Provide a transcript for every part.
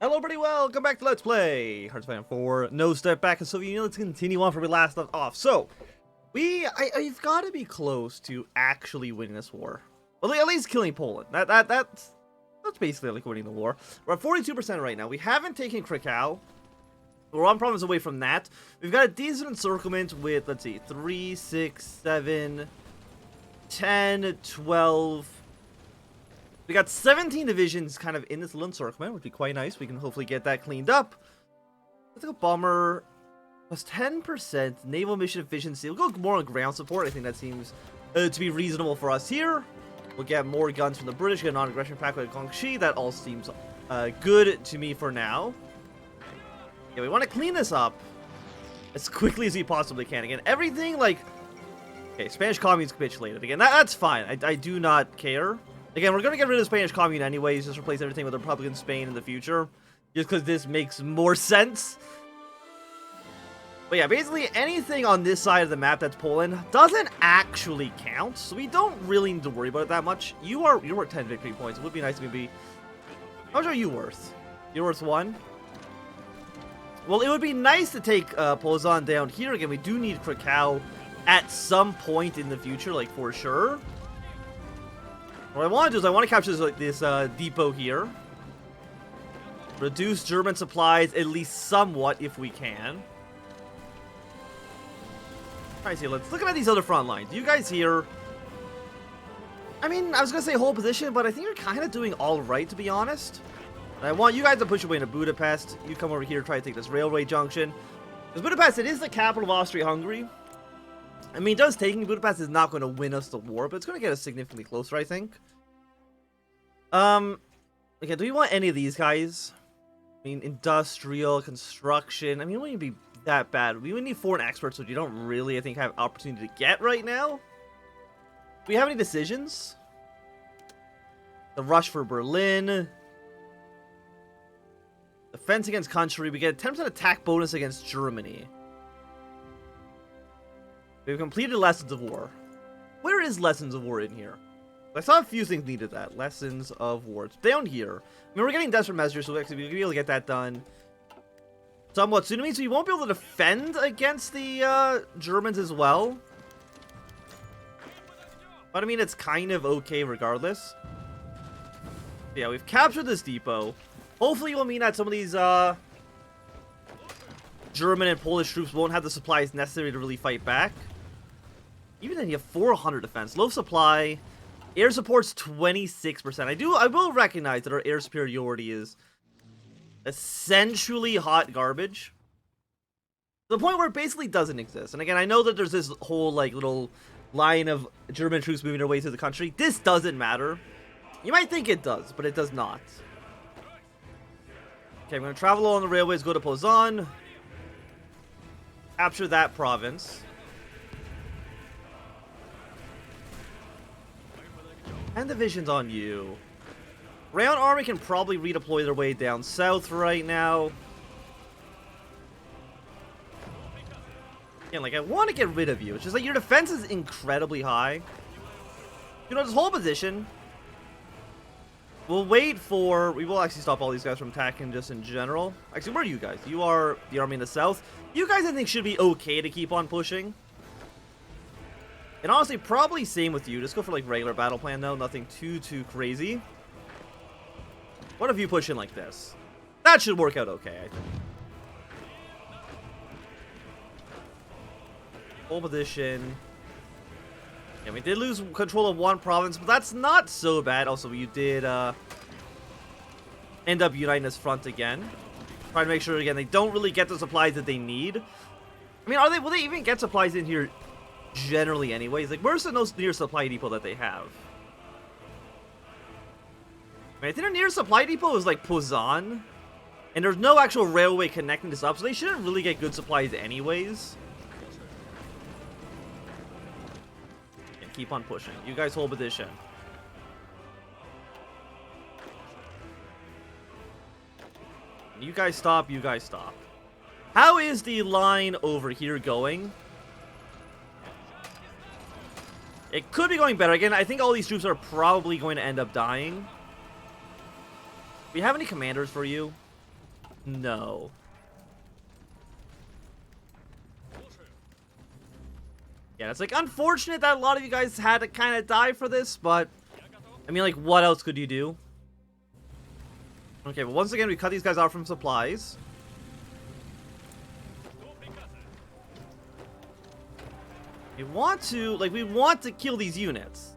Hello, pretty well. Welcome back to Let's Play Hearts 4. No step back, and so let's continue on from where we last left off. So, I've got to be close to actually winning this war. Well, at least killing Poland. That's basically like winning the war. We're at 42% right now. We haven't taken Krakow. We're 1 province away from that. We've got a decent encirclement with, let's see, 3, 6, 7, 10, 12. We got 17 divisions kind of in this little encirclement, which would be quite nice. We can hopefully get that cleaned up. Let's go bomber. Plus 10% naval mission efficiency. We'll go more on ground support. I think that seems to be reasonable for us here. We'll get more guns from the British, get a non-aggression pact with Guangxi. That all seems good to me for now. Yeah, we want to clean this up as quickly as we possibly can. Again, everything like... Okay, Spanish Commune's capitulated. Again, that's fine. I do not care. Again, we're going to get rid of the Spanish Commune anyways, just replace everything with Republican Spain in the future. Just because this makes more sense. But yeah, basically anything on this side of the map that's Poland doesn't actually count. So we don't really need to worry about it that much. You're worth 10 victory points. It would be nice to maybe... How much are you worth? You're worth 1? Well, it would be nice to take Peasant down here. Again, we do need Krakow at some point in the future, like for sure. What I want to do is I want to capture this depot here. Reduce German supplies at least somewhat if we can. Alright, see, let's look at these other front lines. You guys here... I mean, I was going to say hold position, but I think you're kind of doing alright, to be honest. And I want you guys to push away into Budapest. You come over here, try to take this railway junction. Because Budapest, it is the capital of Austria-Hungary. I mean, just taking Budapest is not going to win us the war, but it's going to get us significantly closer, I think. Okay, do we want any of these guys? I mean, industrial, construction. I mean, it wouldn't be that bad. We would need foreign experts, which you don't really, I think, have opportunity to get right now. Do we have any decisions? The rush for Berlin. Defense against country. We get a 10% attack bonus against Germany. We've completed Lessons of War. Where is Lessons of War in here? I saw a few things needed that. Lessons of War. It's down here. I mean, we're getting desperate measures, so actually we'll be able to get that done somewhat soon. It means we won't be able to defend against the Germans as well. But I mean, it's kind of okay regardless. Yeah, we've captured this depot. Hopefully it will mean that some of these German and Polish troops won't have the supplies necessary to really fight back. Even then, you have 400 defense. Low supply. Air support's 26%. I will recognize that our air superiority is essentially hot garbage. To the point where it basically doesn't exist. And again, I know that there's this whole, like, little line of German troops moving their way through the country. This doesn't matter. You might think it does, but it does not. Okay, I'm going to travel along the railways, go to Peasant. Capture that province. 10 divisions on you. Round Army can probably redeploy their way down south right now. Again, like, I want to get rid of you. It's just like your defense is incredibly high. You know, this whole position. We'll wait for... We will actually stop all these guys from attacking just in general. Actually, where are you guys? You are the army in the south. You guys, I think, should be okay to keep on pushing. And honestly, probably same with you. Just go for, like, regular battle plan, though. Nothing too crazy. What if you push in like this? That should work out okay, I think. Full position. Yeah, we did lose control of 1 province, but that's not so bad. Also, you did end up uniting this front again. Trying to make sure, again, they don't really get the supplies that they need. I mean, will they even get supplies in here generally anyways? Like, where's the nearest supply depot that they have? I mean, I think their nearest supply depot is, like, Peasant. And there's no actual railway connecting this up, so they shouldn't really get good supplies anyways. Keep on pushing. You guys hold position. You guys stop. You guys stop. How is the line over here going? It could be going better. Again, I think all these troops are probably going to end up dying. Do we have any commanders for you? No. Yeah, it's like unfortunate that a lot of you guys had to kind of die for this, but I mean, like, what else could you do? Okay, but once again, we cut these guys out from supplies. We want to kill these units.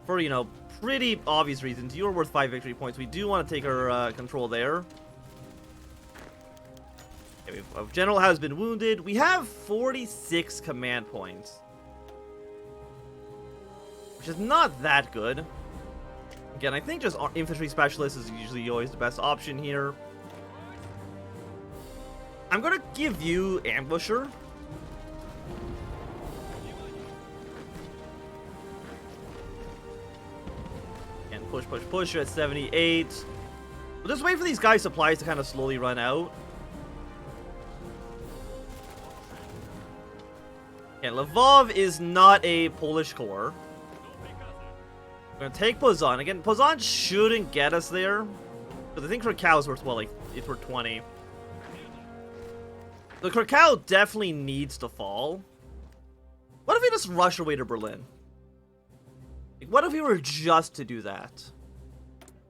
For, you know, pretty obvious reasons. You are worth 5 victory points. We do want to take our control there. Okay, General has been wounded. We have 46 command points, which is not that good. Again, I think just infantry specialist is usually always the best option here. I'm gonna give you ambusher. And push at 78. We'll just wait for these guys' supplies to kind of slowly run out. And Lvov is not a Polish corps. We're gonna take Peasant. Again, Peasant shouldn't get us there. But I think Krakow is worth, well, like, it's worth 20. The Krakow definitely needs to fall. What if we just rush our way to Berlin? Like, what if we were just to do that?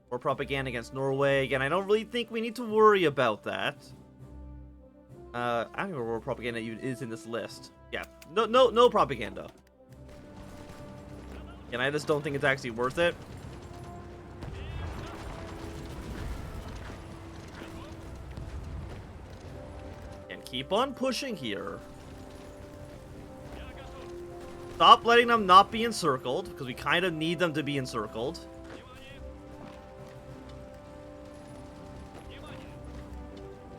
Or propaganda against Norway. Again, I don't really think we need to worry about that. I don't know where propaganda is in this list. Yeah, no propaganda. And I just don't think it's actually worth it. And keep on pushing here. Stop letting them not be encircled, because we kind of need them to be encircled.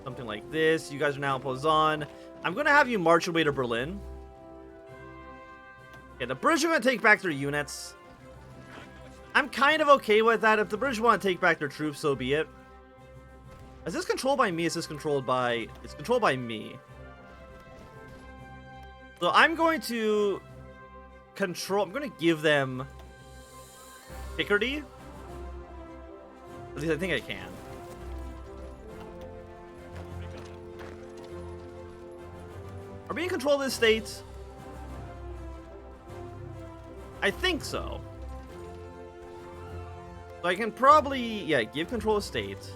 Something like this. You guys are now in Peasant. I'm going to have you march your way to Berlin. Yeah, the British are going to take back their units. I'm kind of okay with that. If the British want to take back their troops, so be it. Is this controlled by me? Is this controlled by... It's controlled by me. So I'm going to control... I'm going to give them Picardy. At least I think I can. Are we in control of this state? I think so. So I can probably, yeah, give control of state.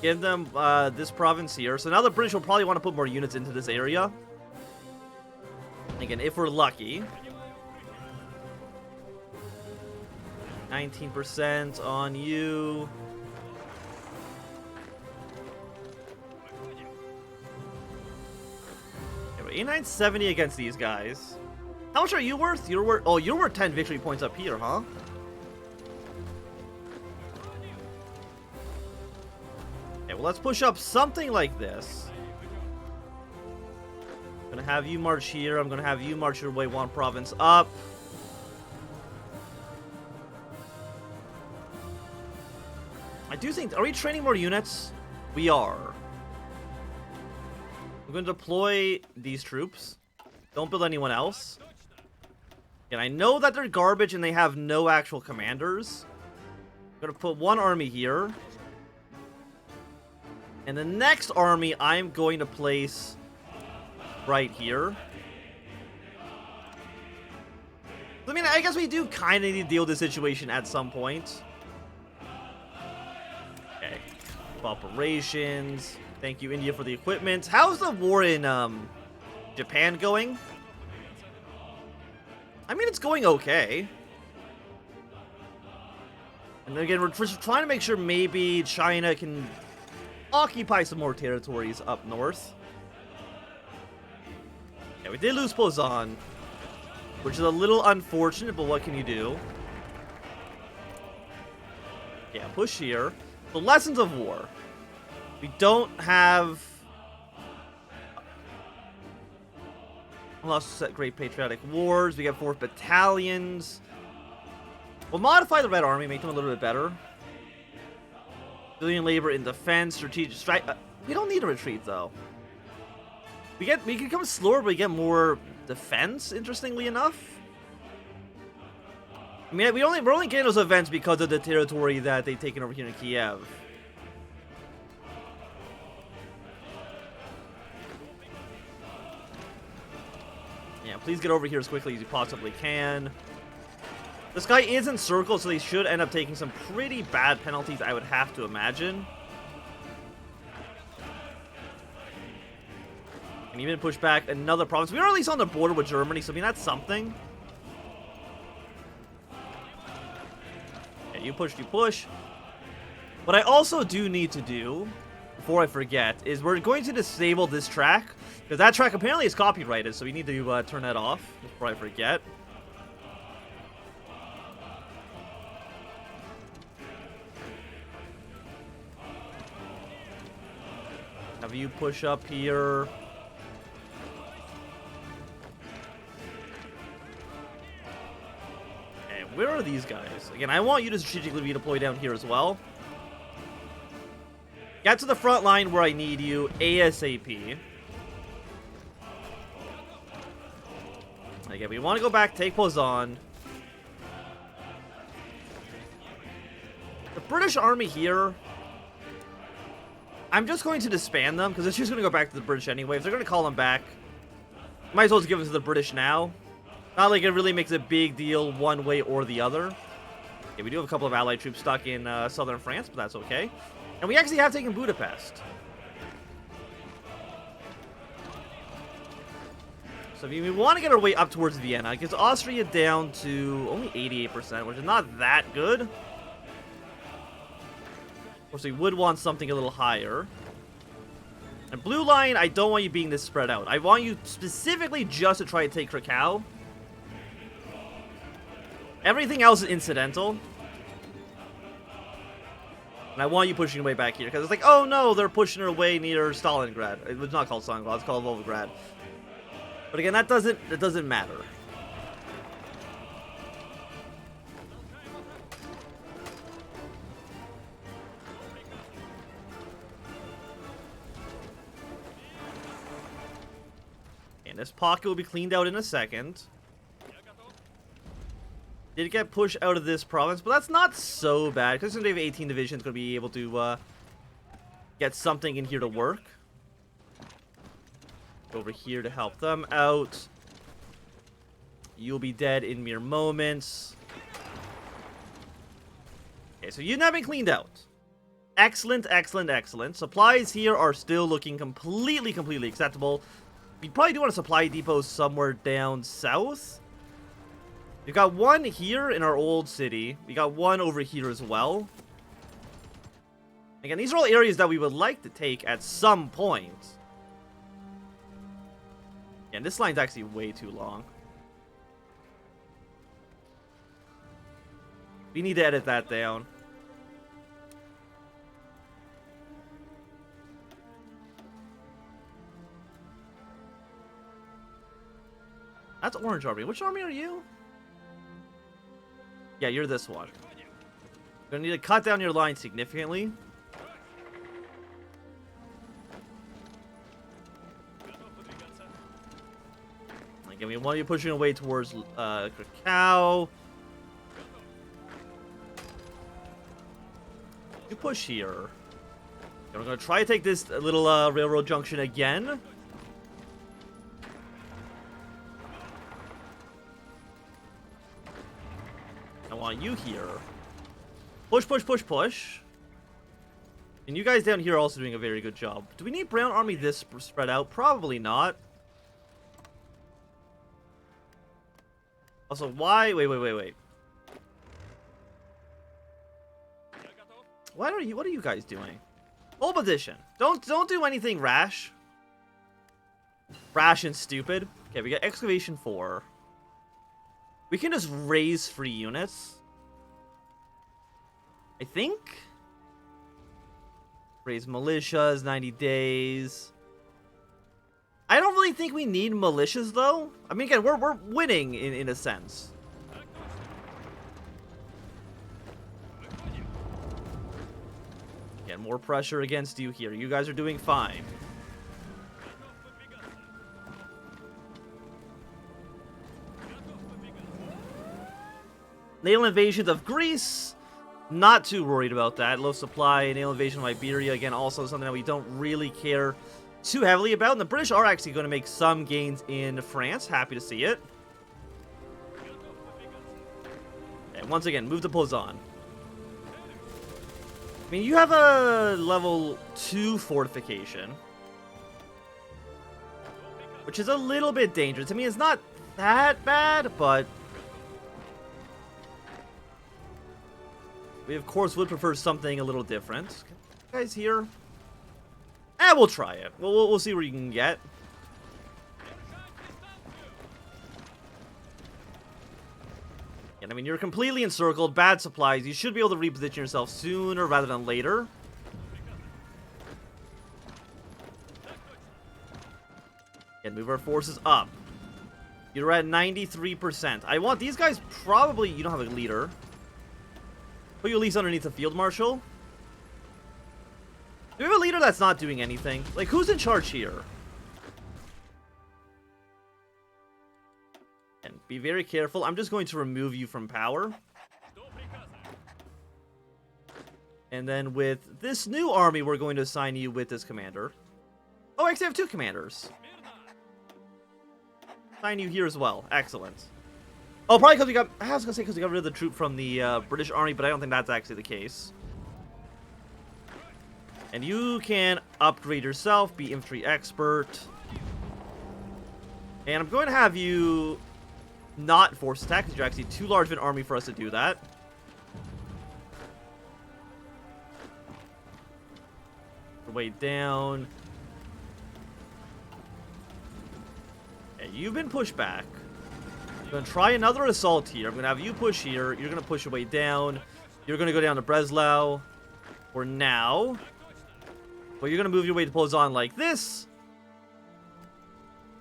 Give them this province here. So now the British will probably want to put more units into this area. Again, if we're lucky. 19% on you. A970 against these guys. How much are you worth? You're worth... Oh, you're worth 10 victory points up here, huh? Okay, well, let's push up something like this. I'm gonna have you march here. I'm gonna have you march your way one province up. I do think... Are we training more units? We are. I'm going to deploy these troops. Don't build anyone else. And I know that they're garbage and they have no actual commanders. I'm going to put one army here. And the next army I'm going to place right here. I mean, I guess we do kind of need to deal with this situation at some point. Okay. Operations. Thank you, India, for the equipment. How's the war in Japan going? I mean, it's going okay. And again, we're just trying to make sure maybe China can occupy some more territories up north. Yeah, we did lose Peasant, which is a little unfortunate, but what can you do? Yeah, push here. The lessons of war. We don't have... Lost Great Patriotic Wars. We got 4th Battalions. We'll modify the Red Army, make them a little bit better. Civilian labor in defense, strategic strike. We don't need to retreat, though. We can come slower, but we get more defense, interestingly enough. I mean, we're only getting those events because of the territory that they've taken over here in Kiev. Yeah, please get over here as quickly as you possibly can. This guy is in circle, so they should end up taking some pretty bad penalties, I would have to imagine. And even push back another province. We are at least on the border with Germany, so I mean, that's something. Okay, you push. What I also do need to do, before I forget, is we're going to disable this track, because that track apparently is copyrighted, so we need to turn that off before I forget. Have you push up here. Okay, where are these guys? Again, I want you to strategically redeploy down here as well. Get to the front line where I need you ASAP. Again, we want to go back, take Peasant. The British army here, I'm just going to disband them, because it's just going to go back to the British anyway. If they're going to call them back, might as well just give it to the British now. Not like it really makes a big deal one way or the other. Yeah, we do have a couple of allied troops stuck in southern France, but that's okay. And we actually have taken Budapest. So if we want to get our way up towards Vienna, it gets Austria down to only 88%, which is not that good. Of course, we would want something a little higher. And Blue Line, I don't want you being this spread out. I want you specifically just to try to take Krakow. Everything else is incidental. And I want you pushing your way back here, because it's like, oh no, they're pushing their way near Stalingrad. It was not called Stalingrad, it's called Volgograd. But again, that doesn't matter. And this pocket will be cleaned out in a second. Did get pushed out of this province, but that's not so bad, because they have 18 divisions going to be able to get something in here to work. Over here to help them out. You'll be dead in mere moments. Okay, so you've now been cleaned out. Excellent, excellent, excellent. Supplies here are still looking completely acceptable. We probably do want a supply depot somewhere down south. We've got one here in our old city. We got one over here as well. Again, these are all areas that we would like to take at some point. And this line's actually way too long. We need to edit that down. That's Orange Army. Which army are you? Yeah, you're this one. You're gonna need to cut down your line significantly. Again, we want you pushing away towards Krakow. You push here. And we're gonna try to take this little railroad junction again. I want you here. Push. And you guys down here are also doing a very good job. Do we need Brown Army this spread out? Probably not. Also, why? Wait. What are you guys doing? Hold position. Don't do anything rash. Rash and stupid. Okay, we got excavation 4. We can just raise free units. I think. Raise militias, 90 days. I don't really think we need militias, though. I mean, again, we're winning in a sense. Again, more pressure against you here. You guys are doing fine. Naval invasions of Greece. Not too worried about that. Low supply. Naval invasion of Iberia. Again, also something that we don't really care too heavily about, and the British are actually going to make some gains in France. Happy to see it. And once again, move to Peasant. I mean, you have a level 2 fortification, which is a little bit dangerous. I mean, it's not that bad, but we, of course, would prefer something a little different. You guys here? We'll try it. We'll see what you can get. And I mean, you're completely encircled, bad supplies. You should be able to reposition yourself sooner rather than later. And move our forces up. You're at 93%. I want these guys probably... You don't have a leader. Put you at least underneath the field marshal. Do we have a leader that's not doing anything? Like, who's in charge here? And be very careful. I'm just going to remove you from power. And then with this new army, we're going to assign you with this commander. Oh, actually I have 2 commanders. Assign you here as well. Excellent. Oh, probably because we got... I was going to say because we got rid of the troop from the British army, but I don't think that's actually the case. And you can upgrade yourself, be infantry expert. And I'm going to have you not force attack, because you're actually too large of an army for us to do that. Way down. Okay, you've been pushed back. I'm going to try another assault here. I'm going to have you push here. You're going to push your way down. You're going to go down to Breslau for now. But you're going to move your way to Peasant like this.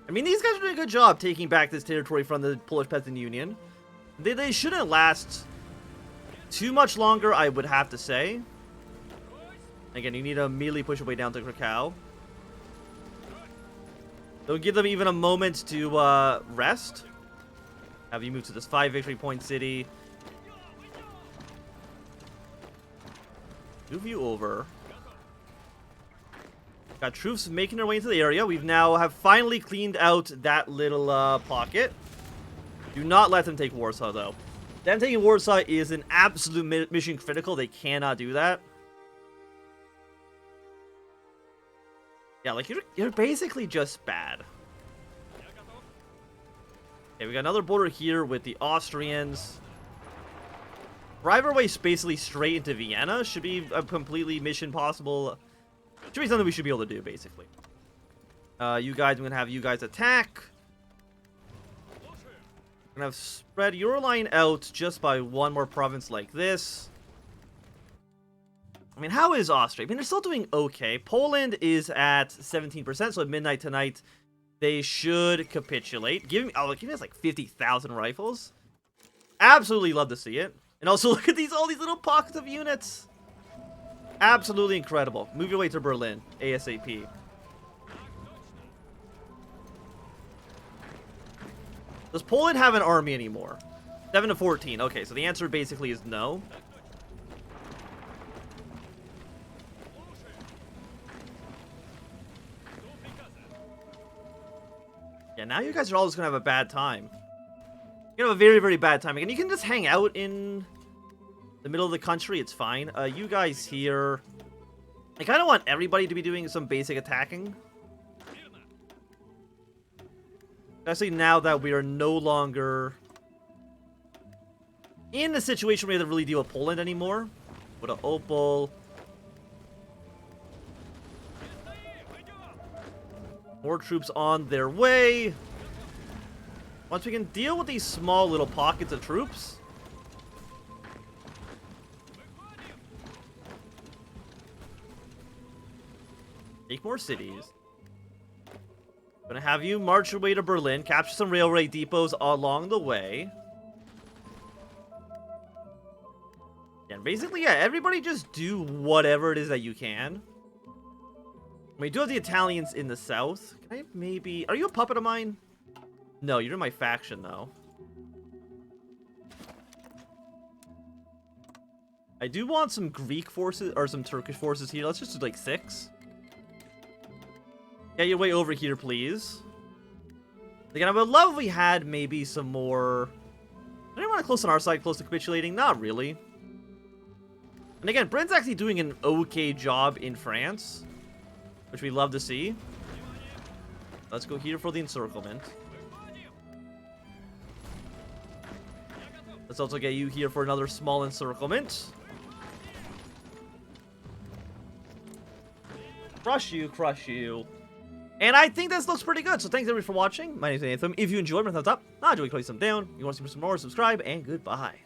I mean, these guys are doing a good job taking back this territory from the Polish Peasant Union. They shouldn't last too much longer, I would have to say. Again, you need to immediately push your way down to Krakow. Don't give them even a moment to rest. Have you move to this 5 victory point city. Move you over. Got troops making their way into the area. We've now have finally cleaned out that little pocket. Do not let them take Warsaw, though. Them taking Warsaw is an absolute mission critical. They cannot do that. Yeah, like, you're basically just bad. Okay, we got another border here with the Austrians. Drive our way basically straight into Vienna. Should be a completely mission possible. Should be something we should be able to do, basically. You guys, I'm going to have you guys attack. I'm going to spread your line out just by one more province like this. I mean, how is Austria? I mean, they're still doing okay. Poland is at 17%, so at midnight tonight, they should capitulate. Give me us like 50,000 rifles. Absolutely love to see it. And also, look at all these little pockets of units. Absolutely incredible. Move your way to Berlin, ASAP. Does Poland have an army anymore? 7 to 14. Okay, so the answer basically is no. Yeah, now you guys are all just going to have a bad time. You're going to have a very, very bad time. Again, you can just hang out in the middle of the country. It's fine. You guys here... I kind of want everybody to be doing some basic attacking. Especially now that we are no longer in the situation where we have to really deal with Poland anymore. What a Opal. More troops on their way. Once we can deal with these small little pockets of troops. Take more cities. Gonna have you march your way to Berlin, capture some railway depots along the way. And basically, yeah, everybody just do whatever it is that you can. We do have the Italians in the south. Can I maybe... Are you a puppet of mine? No, you're in my faction, though. I do want some Greek forces, or some Turkish forces here. Let's just do, like, 6. Get your way over here, please. Again, I would love if we had maybe some more... I don't want to close on our side, close to capitulating. Not really. And again, Britain's actually doing an okay job in France, which we love to see. Let's go here for the encirclement. Let's also get you here for another small encirclement. Crush you, crush you. And I think this looks pretty good. So thanks everybody for watching. My name is Anthem. If you enjoyed, thumbs up. Not enjoy, click some down. You want to see some more, subscribe, and goodbye.